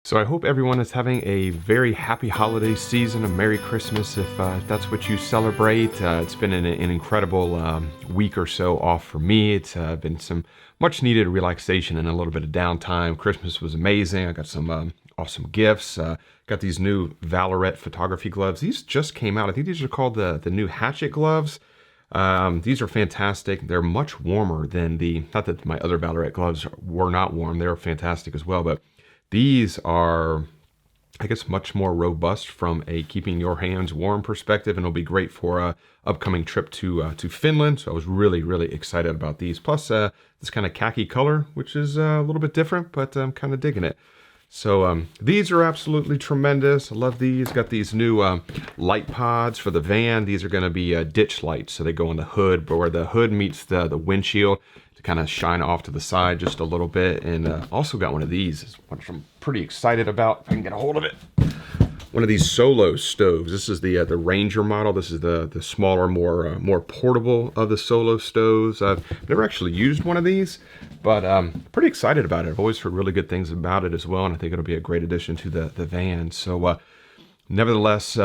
So I hope everyone is having a very happy holiday season, a Merry Christmas if that's what you celebrate. It's been an incredible week or so off for me. It's been some much needed relaxation and a little bit of downtime. Christmas was amazing. I got some awesome gifts. Got these new Valorette photography gloves. These just came out. I think these are called the new Hatchet gloves. These are fantastic. They're much warmer than not that my other Valorette gloves were not warm. They're fantastic as well, but these are, I guess, much more robust from a keeping your hands warm perspective, and it'll be great for a upcoming trip to Finland. So I was really excited about these. Plus, this kind of khaki color, which is a little bit different, but I'm kind of digging it. So these are absolutely tremendous. I love these. Got these new light pods for the van. These are going to be ditch lights, so they go on the hood, but where the hood meets the windshield to kind of shine off to the side just a little bit. And also got one of these, which I'm pretty excited about. If I can get a hold of it. One of these solo stoves. This is the Ranger model. This is the smaller, more portable of the solo stoves. I've never actually used one of these, but pretty excited about it. I've always heard really good things about it as well, and I think it'll be a great addition to the van. So nevertheless,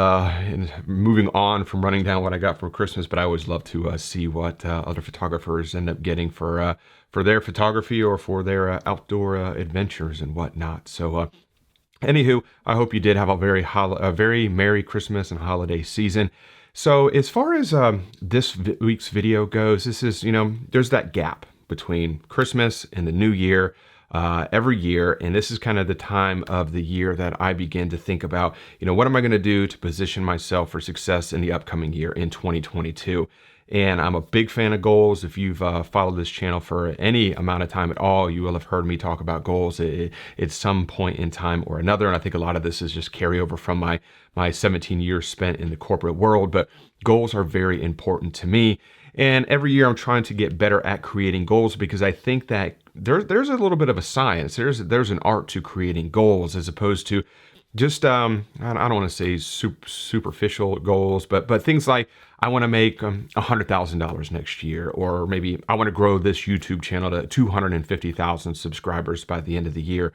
moving on from running down what I got for Christmas, but I always love to see what other photographers end up getting for their photography or for their outdoor adventures and whatnot. So anywho, I hope you did have a very Merry Christmas and holiday season. So as far as this week's video goes, this is, there's that gap between Christmas and the New Year every year. And this is kind of the time of the year that I begin to think about, what am I going to do to position myself for success in the upcoming year in 2022? And I'm a big fan of goals. If you've followed this channel for any amount of time at all, you will have heard me talk about goals at some point in time or another. And I think a lot of this is just carryover from my 17 years spent in the corporate world. But goals are very important to me. And every year I'm trying to get better at creating goals because I think that there's a little bit of a science. There's an art to creating goals as opposed to just, I don't want to say superficial goals, but things like I want to make $100,000 next year, or maybe I want to grow this YouTube channel to 250,000 subscribers by the end of the year.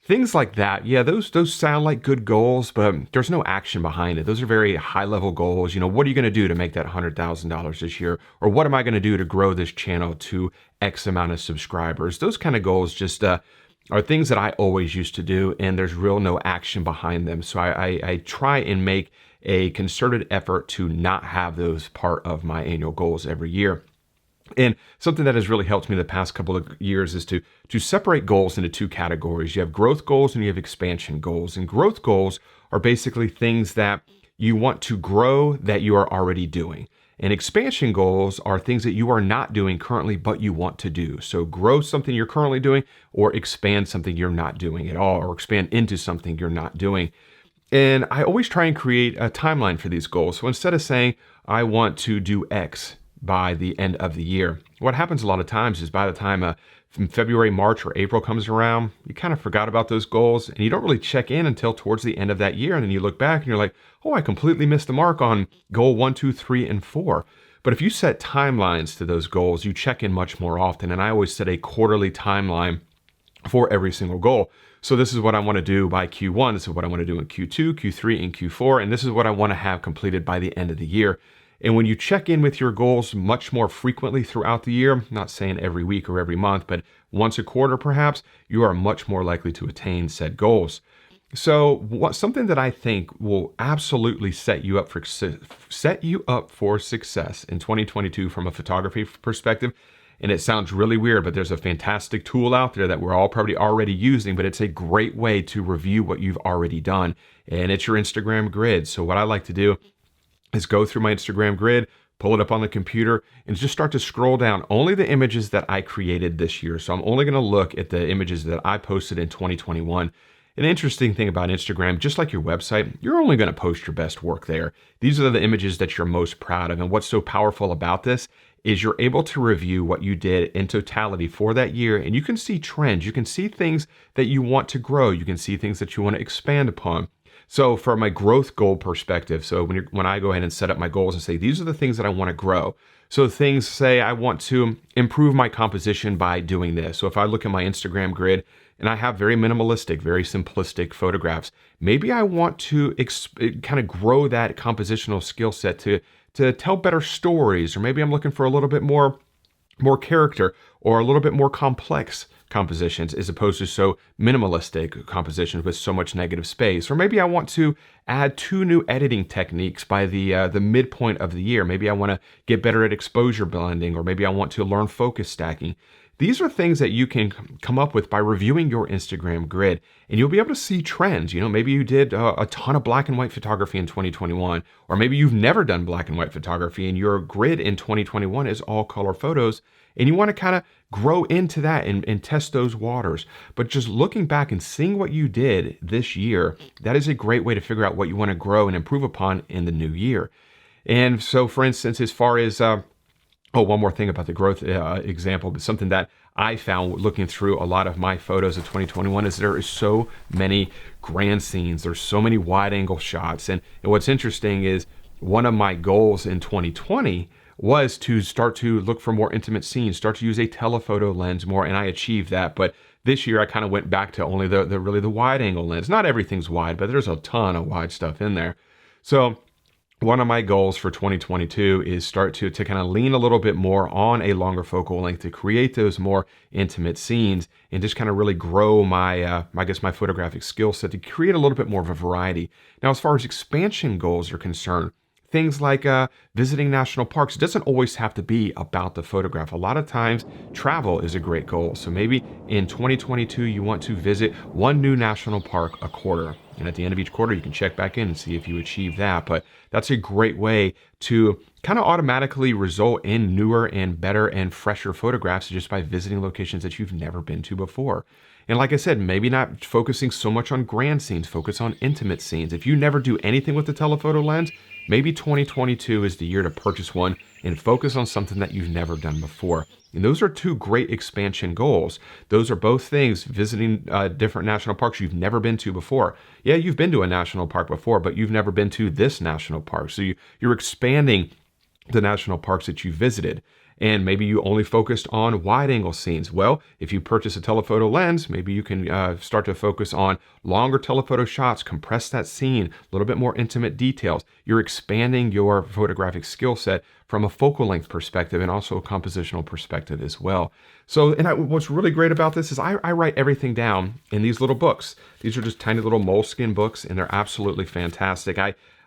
Things like that. Yeah, those sound like good goals, but there's no action behind it. Those are very high level goals. What are you going to do to make that $100,000 this year? Or what am I going to do to grow this channel to X amount of subscribers? Those kind of goals just are things that I always used to do, and there's no action behind them. So I try and make a concerted effort to not have those part of my annual goals every year. And something that has really helped me the past couple of years is to separate goals into two categories. You have growth goals and you have expansion goals. And growth goals are basically things that you want to grow that you are already doing. And expansion goals are things that you are not doing currently, but you want to do. So grow something you're currently doing, or expand something you're not doing at all, or expand into something you're not doing. And I always try and create a timeline for these goals. So instead of saying, I want to do X by the end of the year, what happens a lot of times is by the time from February, March, or April comes around, you kind of forgot about those goals and you don't really check in until towards the end of that year. And then you look back and you're like, oh, I completely missed the mark on goal 1, 2, 3, and 4. But if you set timelines to those goals, you check in much more often. And I always set a quarterly timeline for every single goal. So this is what I want to do by Q1. This is what I want to do in Q2, Q3, and Q4. And this is what I want to have completed by the end of the year. And when you check in with your goals much more frequently throughout the year, not saying every week or every month, but once a quarter perhaps, you are much more likely to attain said goals. So something that I think will absolutely set you up for success in 2022 from a photography perspective, and it sounds really weird, but there's a fantastic tool out there that we're all probably already using, but it's a great way to review what you've already done, and it's your Instagram grid. So what I like to do is go through my Instagram grid, pull it up on the computer, and just start to scroll down only the images that I created this year. So I'm only going to look at the images that I posted in 2021. An interesting thing about Instagram, just like your website, you're only going to post your best work there. These are the images that you're most proud of. And what's so powerful about this is you're able to review what you did in totality for that year, and you can see trends. You can see things that you want to grow. You can see things that you want to expand upon. So from my growth goal perspective, so when I go ahead and set up my goals and say, these are the things that I want to grow. So things say I want to improve my composition by doing this. So if I look at my Instagram grid and I have very minimalistic, very simplistic photographs. Maybe I want to kind of grow that compositional skill set to tell better stories, or maybe I'm looking for a little bit more character or a little bit more complex compositions as opposed to so minimalistic compositions with so much negative space. Or maybe I want to add 2 new editing techniques by the midpoint of the year. Maybe I want to get better at exposure blending, or maybe I want to learn focus stacking. These are things that you can come up with by reviewing your Instagram grid, and you'll be able to see trends. Maybe you did a ton of black and white photography in 2021, or maybe you've never done black and white photography and your grid in 2021 is all color photos, and you want to kind of grow into that and test those waters. But just looking back and seeing what you did this year, that is a great way to figure out what you want to grow and improve upon in the new year. And so, for instance, as far as one more thing about the growth example, but something that I found looking through a lot of my photos of 2021 is there is so many grand scenes. There's so many wide angle shots. And what's interesting is one of my goals in 2020 was to start to look for more intimate scenes, start to use a telephoto lens more, and I achieved that. But this year I kind of went back to only the wide angle lens. Not everything's wide, but there's a ton of wide stuff in there. So one of my goals for 2022 is start to kind of lean a little bit more on a longer focal length to create those more intimate scenes and just kind of really grow my my photographic skill set to create a little bit more of a variety. Now, as far as expansion goals are concerned, things like visiting national parks, it doesn't always have to be about the photograph. A lot of times travel is a great goal. So maybe in 2022, you want to visit 1 new national park a quarter. And at the end of each quarter, you can check back in and see if you achieve that. But that's a great way to kind of automatically result in newer and better and fresher photographs just by visiting locations that you've never been to before. And like I said, maybe not focusing so much on grand scenes, focus on intimate scenes. If you never do anything with the telephoto lens, maybe 2022 is the year to purchase one and focus on something that you've never done before. And those are 2 great expansion goals. Those are both things, visiting different national parks you've never been to before. Yeah, you've been to a national park before, but you've never been to this national park. So you're expanding the national parks that you visited. And maybe you only focused on wide angle scenes. Well, if you purchase a telephoto lens, maybe you can start to focus on longer telephoto shots, compress that scene, a little bit more intimate details. You're expanding your photographic skill set from a focal length perspective and also a compositional perspective as well. So, what's really great about this is I write everything down in these little books. These are just tiny little moleskin books, and they're absolutely fantastic.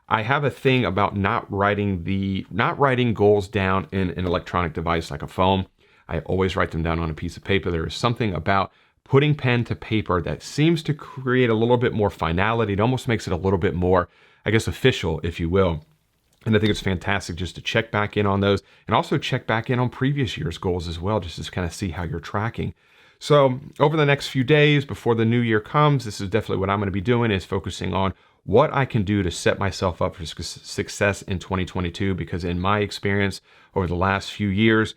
I have a thing about not writing goals down in an electronic device like a phone. I always write them down on a piece of paper. There is something about putting pen to paper that seems to create a little bit more finality. It almost makes it a little bit more, I guess, official, if you will. And I think it's fantastic just to check back in on those and also check back in on previous year's goals as well, just to kind of see how you're tracking. So over the next few days before the new year comes, this is definitely what I'm going to be doing, is focusing on what I can do to set myself up for success in 2022. Because in my experience over the last few years,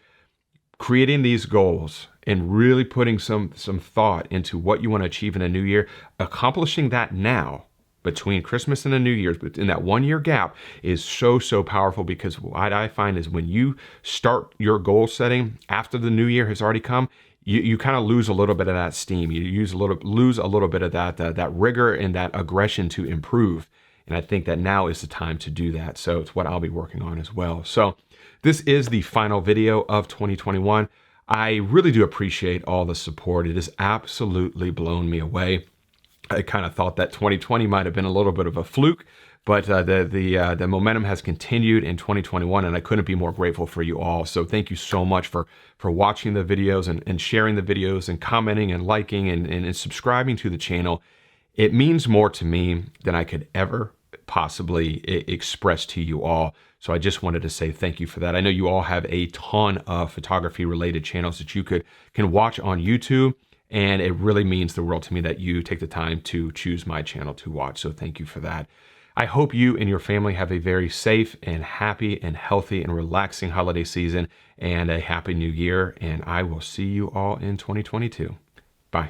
creating these goals and really putting some thought into what you want to achieve in a new year, accomplishing that now between Christmas and the New Year's, but in that 1 year gap, is so powerful. Because what I find is when you start your goal setting after the new year has already come, you kind of lose a little bit of that steam. You lose a little bit of that rigor and that aggression to improve. And I think that now is the time to do that. So it's what I'll be working on as well. So this is the final video of 2021. I really do appreciate all the support. It has absolutely blown me away. I kind of thought that 2020 might have been a little bit of a fluke, but the momentum has continued in 2021, and I couldn't be more grateful for you all. So thank you so much for watching the videos and sharing the videos and commenting and liking and subscribing to the channel. It means more to me than I could ever possibly express to you all. So I just wanted to say thank you for that. I know you all have a ton of photography related channels that you can watch on YouTube. And it really means the world to me that you take the time to choose my channel to watch. So thank you for that. I hope you and your family have a very safe and happy and healthy and relaxing holiday season and a happy new year. And I will see you all in 2022. Bye.